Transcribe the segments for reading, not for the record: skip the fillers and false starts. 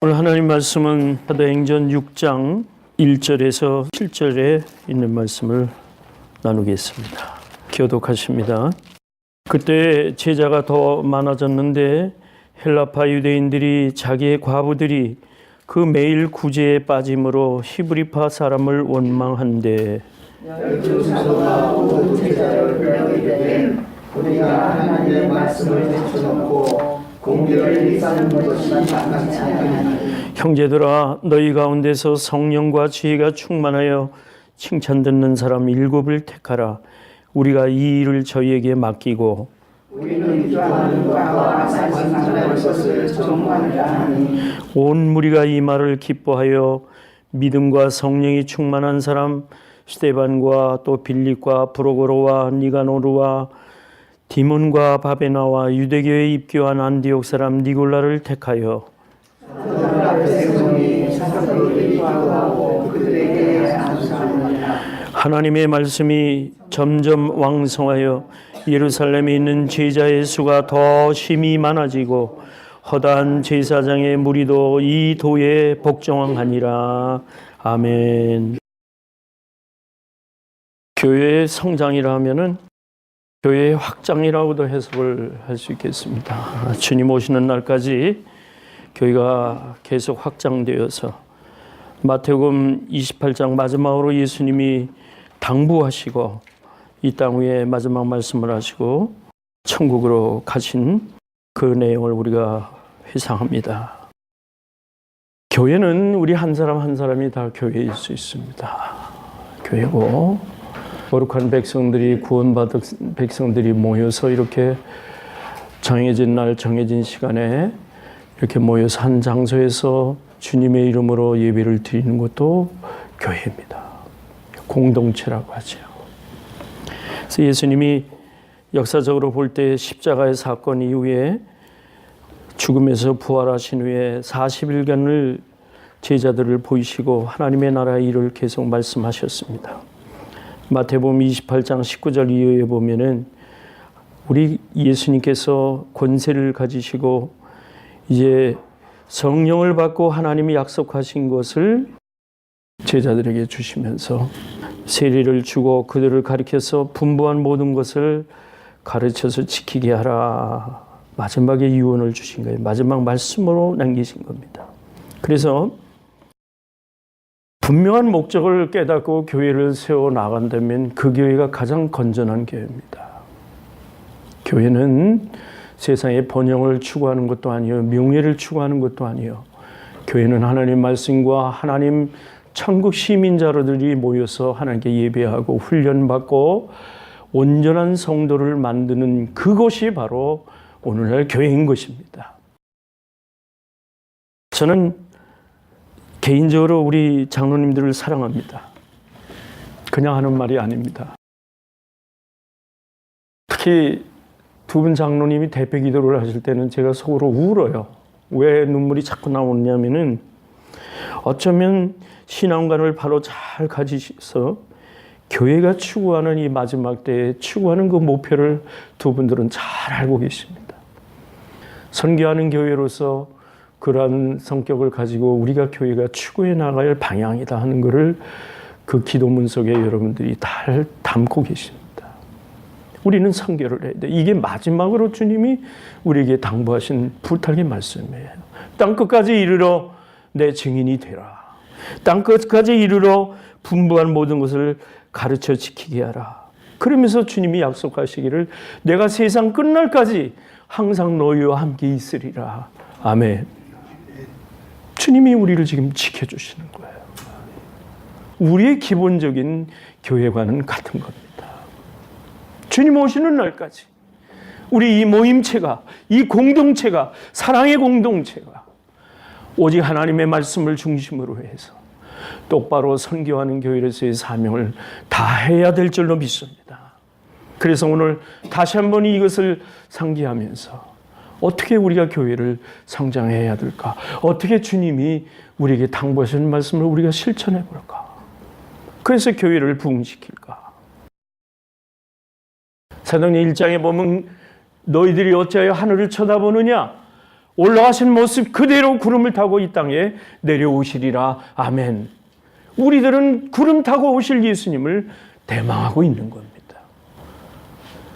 오늘 하나님 말씀은 사도행전 6장 1절에서 7절에 있는 말씀을 나누겠습니다. 교독하십니다. 그때 제자가 더 많아졌는데 헬라파 유대인들이 자기의 과부들이 그 매일 구제에 빠짐으로 히브리파 사람을 원망한대. 우리가 하나님의 말씀을 제쳐놓고 공개를 일삼는 것이 마땅치 아니하니 형제들아, 너희 가운데서 성령과 지혜가 충만하여 칭찬 듣는 사람 7을 택하라. 우리가 이 일을 저희에게 맡기고 우리는 기도하는 것과 말씀하는 것을 정하리라 하니 온 무리가 이 말을 기뻐하여 믿음과 성령이 충만한 사람 스데반과 또 빌립과 브로고로와 니가노르와 디몬과 바베나와 유대교에 입교한 안디옥 사람 니골라를 택하여 하나님의 말씀이 점점 왕성하여 예루살렘에 있는 제자의 수가 더 심히 많아지고 허다한 제사장의 무리도 이 도에 복종하니라. 아멘. 교회의 성장이라 하면은 교회의 확장이라고도 해석을 할 수 있겠습니다. 주님 오시는 날까지 교회가 계속 확장되어서 마태복음 28장 마지막으로 예수님이 당부하시고 이 땅 위에 마지막 말씀을 하시고 천국으로 가신 그 내용을 우리가 회상합니다. 교회는 우리 한 사람 한 사람이 다 교회일 수 있습니다. 교회고 거룩한 백성들이 구원받은 백성들이 모여서 이렇게 정해진 날 정해진 시간에 이렇게 모여서 한 장소에서 주님의 이름으로 예배를 드리는 것도 교회입니다. 공동체라고 하죠. 그래서 예수님이 역사적으로 볼 때 십자가의 사건 이후에 죽음에서 부활하신 후에 40일간을 제자들을 보이시고 하나님의 나라의 일을 계속 말씀하셨습니다. 마태복음 28장 19절 이후에 보면은 우리 예수님께서 권세를 가지시고 이제 성령을 받고 하나님이 약속하신 것을 제자들에게 주시면서 세례를 주고 그들을 가르쳐서 분부한 모든 것을 가르쳐서 지키게 하라. 마지막에 유언을 주신 거예요. 마지막 말씀으로 남기신 겁니다. 그래서 분명한 목적을 깨닫고 교회를 세워 나간다면 그 교회가 가장 건전한 교회입니다. 교회는 세상의 번영을 추구하는 것도 아니요, 명예를 추구하는 것도 아니요. 교회는 하나님 말씀과 하나님 천국 시민자들이 모여서 하나님께 예배하고 훈련받고 온전한 성도를 만드는 그것이 바로 오늘날 교회인 것입니다. 저는 개인적으로 우리 장로님들을 사랑합니다. 그냥 하는 말이 아닙니다. 특히 두 분 장로님이 대표 기도를 하실 때는 제가 속으로 울어요. 왜 눈물이 자꾸 나오냐면은 어쩌면 신앙관을 바로 잘 가지셔서 교회가 추구하는 이 마지막 때에 추구하는 그 목표를 두 분들은 잘 알고 계십니다. 선교하는 교회로서 그러한 성격을 가지고 우리가 교회가 추구해 나가야 할 방향이다 하는 것을 그 기도문 속에 여러분들이 다 담고 계십니다. 우리는 선교를 해야 돼. 이게 마지막으로 주님이 우리에게 당부하신 부탁의 말씀이에요. 땅끝까지 이르러 내 증인이 되라. 땅끝까지 이르러 분부한 모든 것을 가르쳐 지키게 하라. 그러면서 주님이 약속하시기를 내가 세상 끝날까지 항상 너희와 함께 있으리라. 아멘. 주님이 우리를 지금 지켜주시는 거예요. 우리의 기본적인 교회관은 같은 겁니다. 주님 오시는 날까지 우리 이 모임체가, 이 공동체가, 사랑의 공동체가 오직 하나님의 말씀을 중심으로 해서 똑바로 선교하는 교회로서의 사명을 다해야 될 줄로 믿습니다. 그래서 오늘 다시 한번 이것을 상기하면서 어떻게 우리가 교회를 성장해야 될까? 어떻게 주님이 우리에게 당부하시는 말씀을 우리가 실천해 볼까? 그래서 교회를 부흥시킬까? 사도행전 1장에 보면 너희들이 어찌하여 하늘을 쳐다보느냐? 올라가신 모습 그대로 구름을 타고 이 땅에 내려오시리라. 아멘. 우리들은 구름 타고 오실 예수님을 대망하고 있는 겁니다.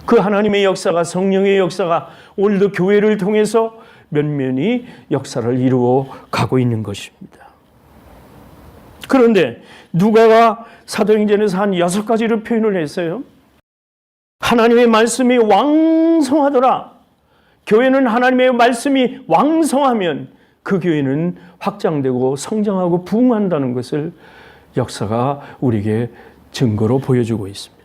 그 하나님의 역사가, 성령의 역사가 오늘도 교회를 통해서 면면히 역사를 이루어 가고 있는 것입니다. 그런데 누가가 사도행전에서 한 6가지를 표현을 했어요. 하나님의 말씀이 왕성하더라. 교회는 하나님의 말씀이 왕성하면 그 교회는 확장되고 성장하고 부흥한다는 것을 역사가 우리에게 증거로 보여주고 있습니다.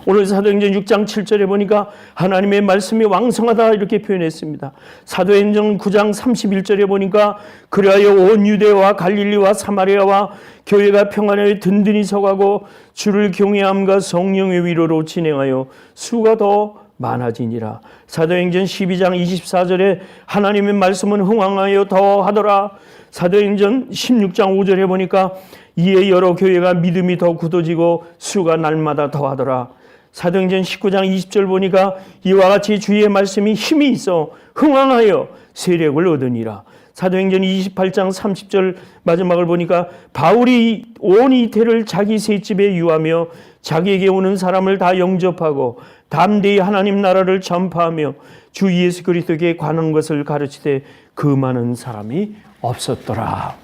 오늘 사도행전 6장 7절에 보니까 하나님의 말씀이 왕성하다 이렇게 표현했습니다. 사도행전 9장 31절에 보니까 그리하여 온 유대와 갈릴리와 사마리아와 교회가 평안에 든든히 서가고 주를 경외함과 성령의 위로로 진행하여 수가 더 많아지니라. 사도행전 12장 24절에 하나님의 말씀은 흥왕하여 더하더라. 사도행전 16장 5절에 보니까 이에 여러 교회가 믿음이 더 굳어지고 수가 날마다 더하더라. 사도행전 19장 20절 보니까 이와 같이 주의 말씀이 힘이 있어 흥왕하여 세력을 얻으니라. 사도행전 28장 30절 마지막을 보니까 바울이 온 이태를 자기 셋집에 유하며 자기에게 오는 사람을 다 영접하고 담대히 하나님 나라를 전파하며 주 예수 그리스도에게 관한 것을 가르치되 그 많은 사람이 없었더라.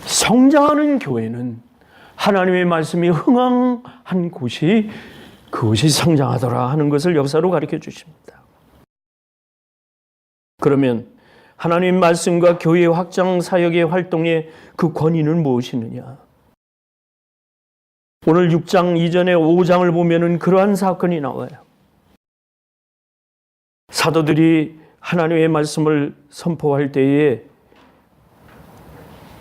성장하는 교회는 하나님의 말씀이 흥왕한 곳이 그곳이 성장하더라 하는 것을 역사로 가르쳐 주십니다. 그러면 하나님의 말씀과 교회 확장 사역의 활동의 그 권위는 무엇이느냐? 오늘 6장 이전에 5장을 보면은 그러한 사건이 나와요. 사도들이 하나님의 말씀을 선포할 때에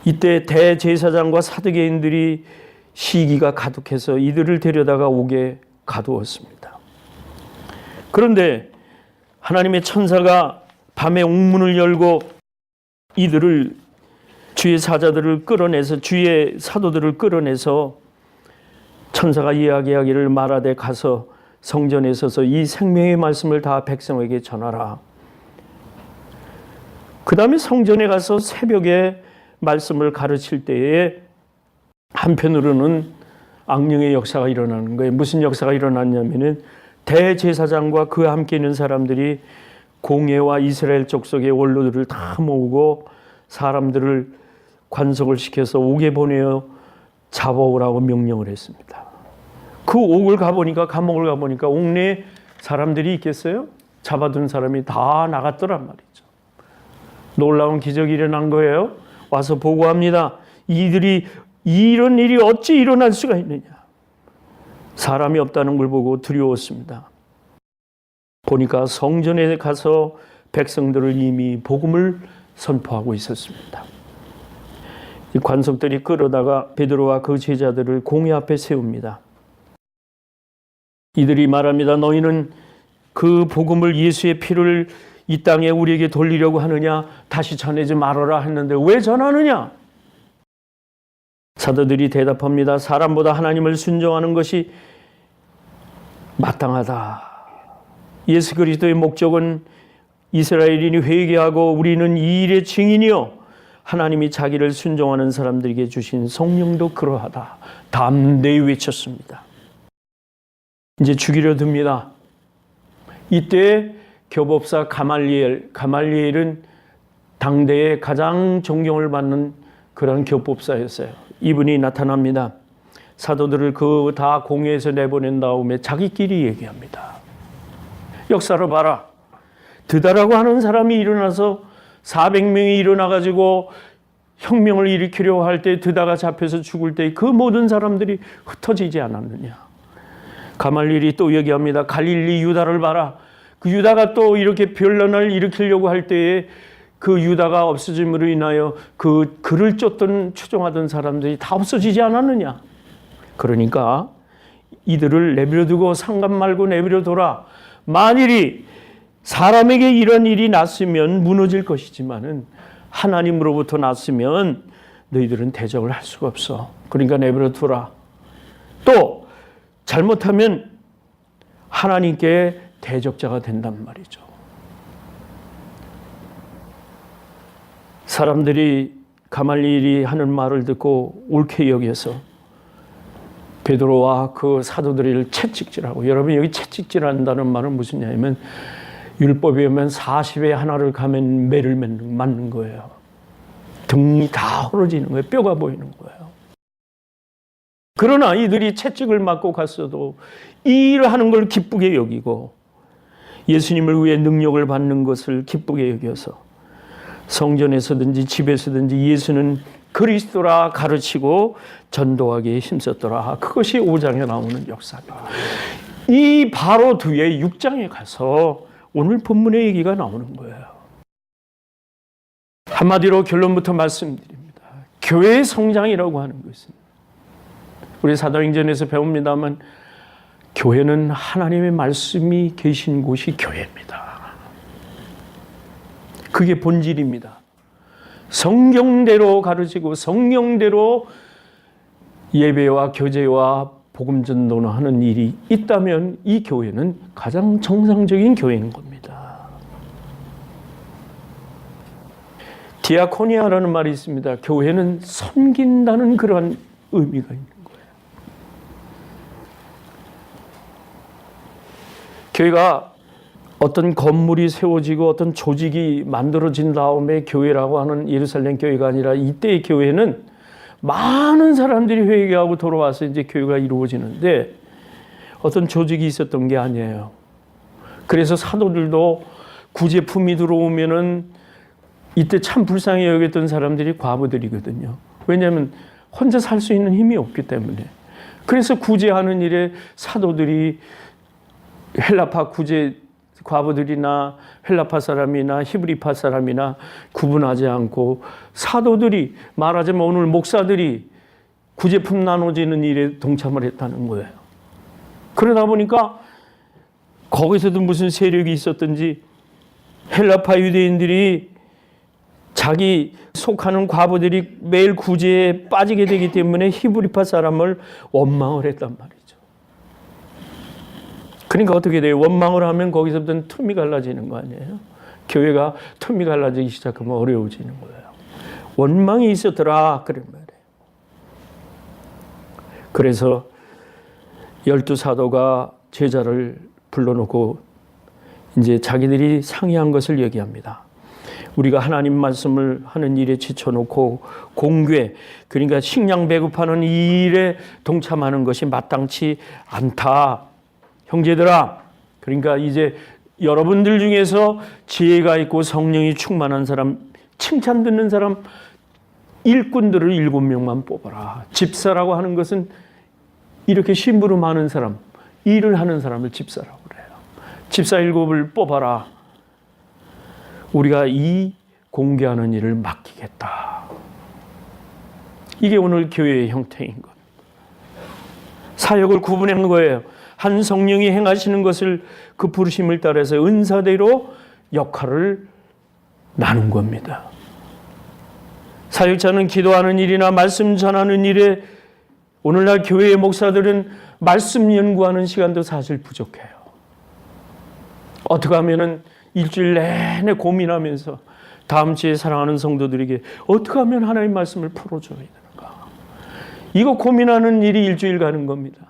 이때 대제사장과 사두개인들이 시기가 가득해서 이들을 데려다가 옥에 가두었습니다. 그런데 하나님의 천사가 밤에 옥문을 열고 이들을 주의 사자들을 끌어내서 주의 사도들을 끌어내서 천사가 이야기하기를 말하되 가서 성전에 서서 이 생명의 말씀을 다 백성에게 전하라. 그 다음에 성전에 가서 새벽에 말씀을 가르칠 때에 한편으로는 악령의 역사가 일어나는 거예요. 무슨 역사가 일어났냐면은 대제사장과 그와 함께 있는 사람들이 공회와 이스라엘 족속의 원로들을 다 모으고 사람들을 관속을 시켜서 옥에 보내어 잡아오라고 명령을 했습니다. 그 옥을 가보니까 감옥을 가보니까 옥 내에 사람들이 있겠어요? 잡아둔 사람이 다 나갔더란 말이죠. 놀라운 기적이 일어난 거예요. 와서 보고합니다. 이들이 이런 일이 어찌 일어날 수가 있느냐. 사람이 없다는 걸 보고 두려웠습니다. 보니까 성전에 가서 백성들을 이미 복음을 선포하고 있었습니다. 이 관속들이 끌어다가 베드로와 그 제자들을 공회 앞에 세웁니다. 이들이 말합니다. 너희는 그 복음을 예수의 피를 이 땅에 우리에게 돌리려고 하느냐? 다시 전하지 말아라 했는데 왜 전하느냐? 사도들이 대답합니다. 사람보다 하나님을 순종하는 것이 마땅하다. 예수 그리스도의 목적은 이스라엘인이 회개하고 우리는 이 일의 증인이요 하나님이 자기를 순종하는 사람들에게 주신 성령도 그러하다. 담대히 외쳤습니다. 이제 죽이려 듭니다. 이때 교법사 가말리엘은 당대에 가장 존경을 받는 그런 교법사였어요. 이분이 나타납니다. 사도들을 그 다 공회에서 내보낸 다음에 자기끼리 얘기합니다. 역사를 봐라. 드다라고 하는 사람이 일어나서 400명이 일어나가지고 혁명을 일으키려고 할 때 드다가 잡혀서 죽을 때 그 모든 사람들이 흩어지지 않았느냐. 가말리엘이 또 얘기합니다. 갈릴리 유다를 봐라. 그 유다가 또 이렇게 변론을 일으키려고 할 때에 그 유다가 없어짐으로 인하여 그 그를 쫓던 추종하던 사람들이 다 없어지지 않았느냐. 그러니까 이들을 내버려두고 상관 말고 내버려둬라. 만일이 사람에게 이런 일이 났으면 무너질 것이지만은 하나님으로부터 났으면 너희들은 대적을 할 수가 없어. 그러니까 내버려두라. 또 잘못하면 하나님께 대적자가 된단 말이죠. 사람들이 가말리엘이 하는 말을 듣고 옳게 여겨서 베드로와 그 사도들을 채찍질하고, 여러분 여기 채찍질한다는 말은 무슨 얘기냐면 율법에 보면 40에 하나를 가면 매를 맞는 거예요. 등이 다 헐어지는 거예요. 뼈가 보이는 거예요. 그러나 이들이 채찍을 맞고 갔어도 이 일을 하는 걸 기쁘게 여기고 예수님을 위해 능력을 받는 것을 기쁘게 여겨서 성전에서든지 집에서든지 예수는 그리스도라 가르치고 전도하기에 힘썼더라. 그것이 5장에 나오는 역사입니다. 이 바로 뒤에 6장에 가서 오늘 본문의 얘기가 나오는 거예요. 한마디로 결론부터 말씀드립니다. 교회의 성장이라고 하는 것은, 우리 사도행전에서 배웁니다만 교회는 하나님의 말씀이 계신 곳이 교회입니다. 그게 본질입니다. 성경대로 가르치고 성경대로 예배와 교제와 복음 전도를 하는 일이 있다면 이 교회는 가장 정상적인 교회인 겁니다. 디아코니아라는 말이 있습니다. 교회는 섬긴다는 그러한 의미가 있는 거예요. 교회가 어떤 건물이 세워지고 어떤 조직이 만들어진 다음에 교회라고 하는 예루살렘 교회가 아니라 이때의 교회는 많은 사람들이 회개하고 돌아와서 이제 교회가 이루어지는데 어떤 조직이 있었던 게 아니에요. 그래서 사도들도 구제품이 들어오면은 이때 참 불쌍히 여겼던 사람들이 과부들이거든요. 왜냐하면 혼자 살 수 있는 힘이 없기 때문에. 그래서 구제하는 일에 사도들이 헬라파 구제 과부들이나 헬라파 사람이나 히브리파 사람이나 구분하지 않고 사도들이, 말하자면 오늘 목사들이 구제품 나눠지는 일에 동참을 했다는 거예요. 그러다 보니까 거기서도 무슨 세력이 있었든지 헬라파 유대인들이 자기 속하는 과부들이 매일 구제에 빠지게 되기 때문에 히브리파 사람을 원망을 했단 말이에요. 그러니까 어떻게 돼요? 원망을 하면 거기서부터는 틈이 갈라지는 거 아니에요? 교회가 틈이 갈라지기 시작하면 어려워지는 거예요. 원망이 있었더라, 그런 말이에요. 그래서 12사도가 제자를 불러놓고 이제 자기들이 상의한 것을 얘기합니다. 우리가 하나님 말씀을 하는 일에 지쳐놓고 공궤, 그러니까 식량 배급하는 이 일에 동참하는 것이 마땅치 않다. 형제들아, 그러니까 이제 여러분들 중에서 지혜가 있고 성령이 충만한 사람, 칭찬 듣는 사람, 일꾼들을 7명만 뽑아라. 집사라고 하는 것은 이렇게 심부름 하는 사람, 일을 하는 사람을 집사라고 그래요. 집사 7을 뽑아라. 우리가 이 공개하는 일을 맡기겠다. 이게 오늘 교회의 형태인 것. 사역을 구분한 거예요. 한 성령이 행하시는 것을 그 부르심을 따라서 은사대로 역할을 나눈 겁니다. 사역자는 기도하는 일이나 말씀 전하는 일에 오늘날 교회의 목사들은 말씀 연구하는 시간도 사실 부족해요. 어떻게 하면은 일주일 내내 고민하면서 다음 주에 사랑하는 성도들에게 어떻게 하면 하나님 말씀을 풀어줘야 되는가. 이거 고민하는 일이 일주일 가는 겁니다.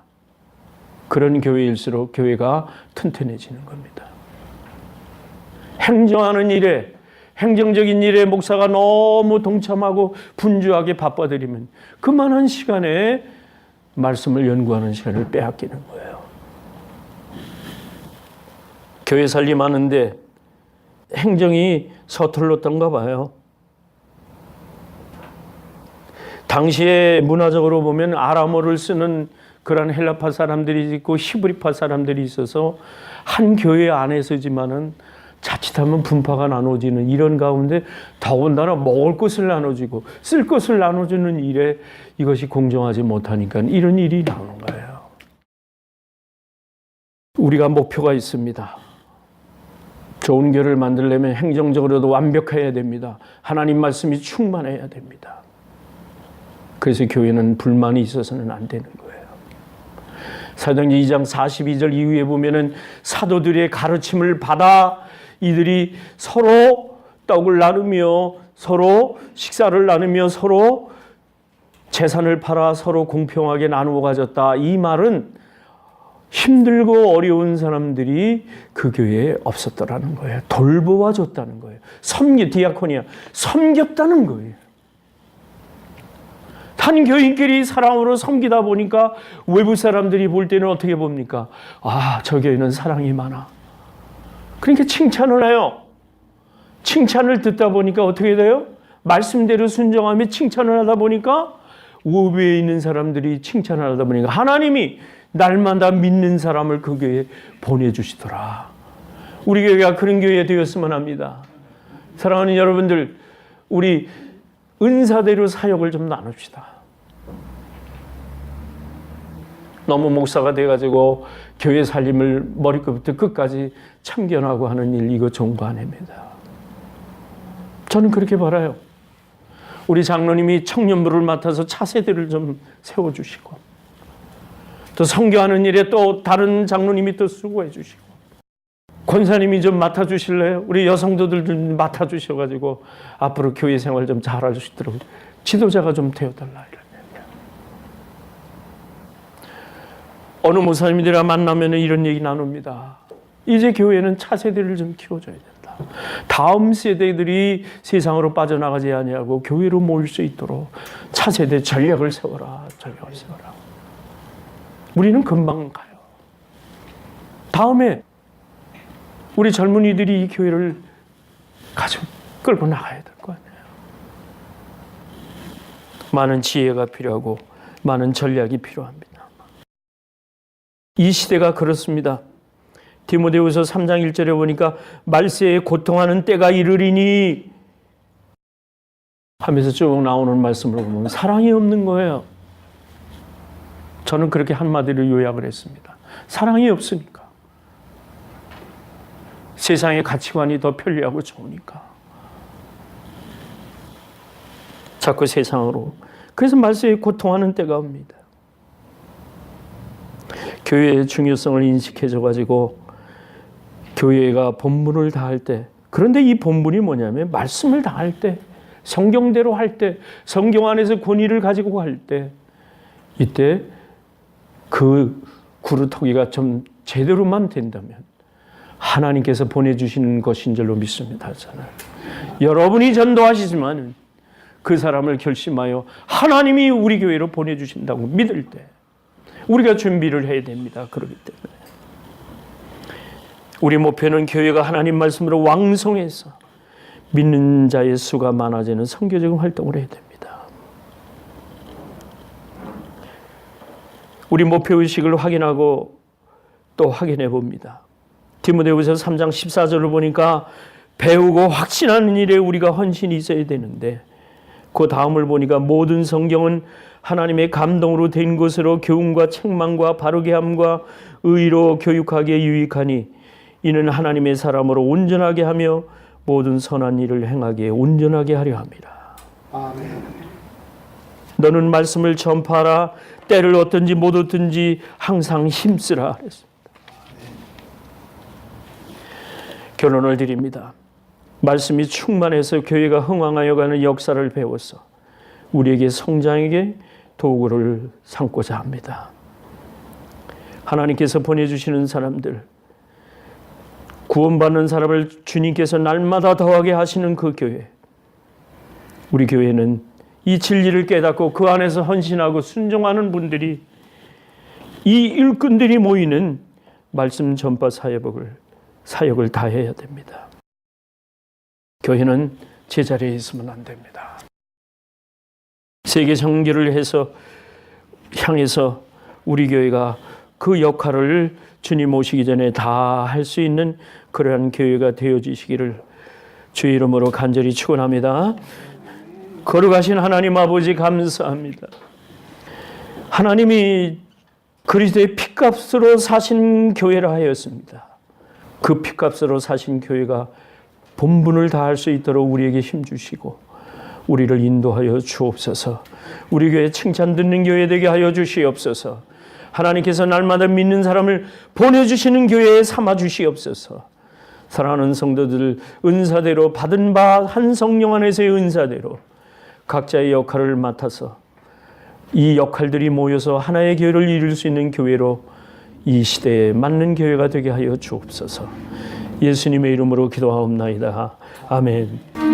그런 교회일수록 교회가 튼튼해지는 겁니다. 행정하는 일에, 행정적인 일에 목사가 너무 동참하고 분주하게 바빠들이면 그만한 시간에 말씀을 연구하는 시간을 빼앗기는 거예요. 교회 살림하는데 행정이 서툴렀던가 봐요. 당시에 문화적으로 보면 아람어를 쓰는 그런 헬라파 사람들이 있고 히브리파 사람들이 있어서 한 교회 안에서지만은 자칫하면 분파가 나눠지는 이런 가운데 더군다나 먹을 것을 나눠주고 쓸 것을 나눠주는 일에 이것이 공정하지 못하니까 이런 일이 나오는 거예요. 우리가 목표가 있습니다. 좋은 교회를 만들려면 행정적으로도 완벽해야 됩니다. 하나님 말씀이 충만해야 됩니다. 그래서 교회는 불만이 있어서는 안 되는 거예요. 사도행전 2장 42절 이후에 보면은 사도들의 가르침을 받아 이들이 서로 떡을 나누며 서로 식사를 나누며 서로 재산을 팔아 서로 공평하게 나누어 가졌다. 이 말은 힘들고 어려운 사람들이 그 교회에 없었더라는 거예요. 돌보아 줬다는 거예요. 디아코니아, 섬겼다는 거예요. 한 교인끼리 사랑으로 섬기다 보니까 외부 사람들이 볼 때는 어떻게 봅니까? 아, 저 교회는 사랑이 많아. 그러니까 칭찬을 해요. 칭찬을 듣다 보니까 어떻게 돼요? 말씀대로 순종하며 칭찬을 하다 보니까 외부에 있는 사람들이 칭찬을 하다 보니까 하나님이 날마다 믿는 사람을 그 교회에 보내주시더라. 우리 교회가 그런 교회 되었으면 합니다. 사랑하는 여러분들, 우리 은사대로 사역을 좀 나눕시다. 너무 목사가 돼가지고 교회 살림을 머리끝부터 끝까지 참견하고 하는 일, 이거 좋은 거 아닙니다. 저는 그렇게 바라요. 우리 장로님이 청년부를 맡아서 차세대를 좀 세워주시고, 또 선교하는 일에 또 다른 장로님이 또 수고해 주시고, 권사님이 좀 맡아주실래요? 우리 여성도들 좀 맡아주셔가지고 앞으로 교회 생활 좀 잘할 수 있도록 지도자가 좀 되어달라, 이런 얘기야. 어느 목사님들이랑 만나면 이런 얘기 나눕니다. 이제 교회는 차세대를 좀 키워줘야 된다. 다음 세대들이 세상으로 빠져나가지 아니하고 교회로 모일 수 있도록 차세대 전략을 세워라, 전략을 세워라. 우리는 금방 가요. 다음에 우리 젊은이들이 이 교회를 가지고 끌고 나가야 될 거 아니에요. 많은 지혜가 필요하고 많은 전략이 필요합니다. 이 시대가 그렇습니다. 디모데후서 3장 1절에 보니까 말세에 고통하는 때가 이르리니 하면서 쭉 나오는 말씀을 보면 사랑이 없는 거예요. 저는 그렇게 한마디로 요약을 했습니다. 사랑이 없으니까. 세상의 가치관이 더 편리하고 좋으니까. 자꾸 세상으로. 그래서 말세에 고통하는 때가 옵니다. 교회의 중요성을 인식해줘가지고 교회가 본분을 다할 때, 그런데 이 본분이 뭐냐면 말씀을 다할 때, 성경대로 할 때, 성경 안에서 권위를 가지고 할 때, 이때 그 구루터기가 좀 제대로만 된다면 하나님께서 보내주시는 것인 줄로 믿습니다. 저는 여러분이 전도하시지만 그 사람을 결심하여 하나님이 우리 교회로 보내주신다고 믿을 때 우리가 준비를 해야 됩니다. 그렇기 때문에 우리 목표는 교회가 하나님 말씀으로 왕성해서 믿는 자의 수가 많아지는 선교적인 활동을 해야 됩니다. 우리 목표의식을 확인하고 또 확인해 봅니다. 디모데후서 3장 14절을 보니까 배우고 확신하는 일에 우리가 헌신이 있어야 되는데, 그 다음을 보니까 모든 성경은 하나님의 감동으로 된 것으로 교훈과 책망과 바르게 함과 의로 교육하기에 유익하니 이는 하나님의 사람으로 온전하게 하며 모든 선한 일을 행하기에 온전하게 하려 합니다. 아멘. 너는 말씀을 전파하라. 때를 얻든지 못 얻든지 항상 힘쓰라 그랬습니다. 결론을 드립니다. 말씀이 충만해서 교회가 흥왕하여 가는 역사를 배워서 우리에게 성장에게 도구를 삼고자 합니다. 하나님께서 보내주시는 사람들, 구원받는 사람을 주님께서 날마다 더하게 하시는 그 교회, 우리 교회는 이 진리를 깨닫고 그 안에서 헌신하고 순종하는 분들이, 이 일꾼들이 모이는 말씀 전파 사역을 다해야 됩니다. 교회는 제자리에 있으면 안 됩니다. 세계 정결을 향해서 우리 교회가 그 역할을 주님 오시기 전에 다 할 수 있는 그러한 교회가 되어지시기를 주의 이름으로 간절히 축원합니다. 거룩하신 하나님 아버지 감사합니다. 하나님이 그리스도의 피값으로 사신 교회라 하였습니다. 그 피값으로 사신 교회가 본분을 다할 수 있도록 우리에게 힘주시고 우리를 인도하여 주옵소서. 우리 교회 칭찬 듣는 교회 되게 하여 주시옵소서. 하나님께서 날마다 믿는 사람을 보내주시는 교회에 삼아 주시옵소서. 사랑하는 성도들, 은사대로 받은 바 한 성령 안에서의 은사대로 각자의 역할을 맡아서 이 역할들이 모여서 하나의 교회를 이룰 수 있는 교회로 이 시대에 맞는 교회가 되게 하여 주옵소서. 예수님의 이름으로 기도하옵나이다. 아멘.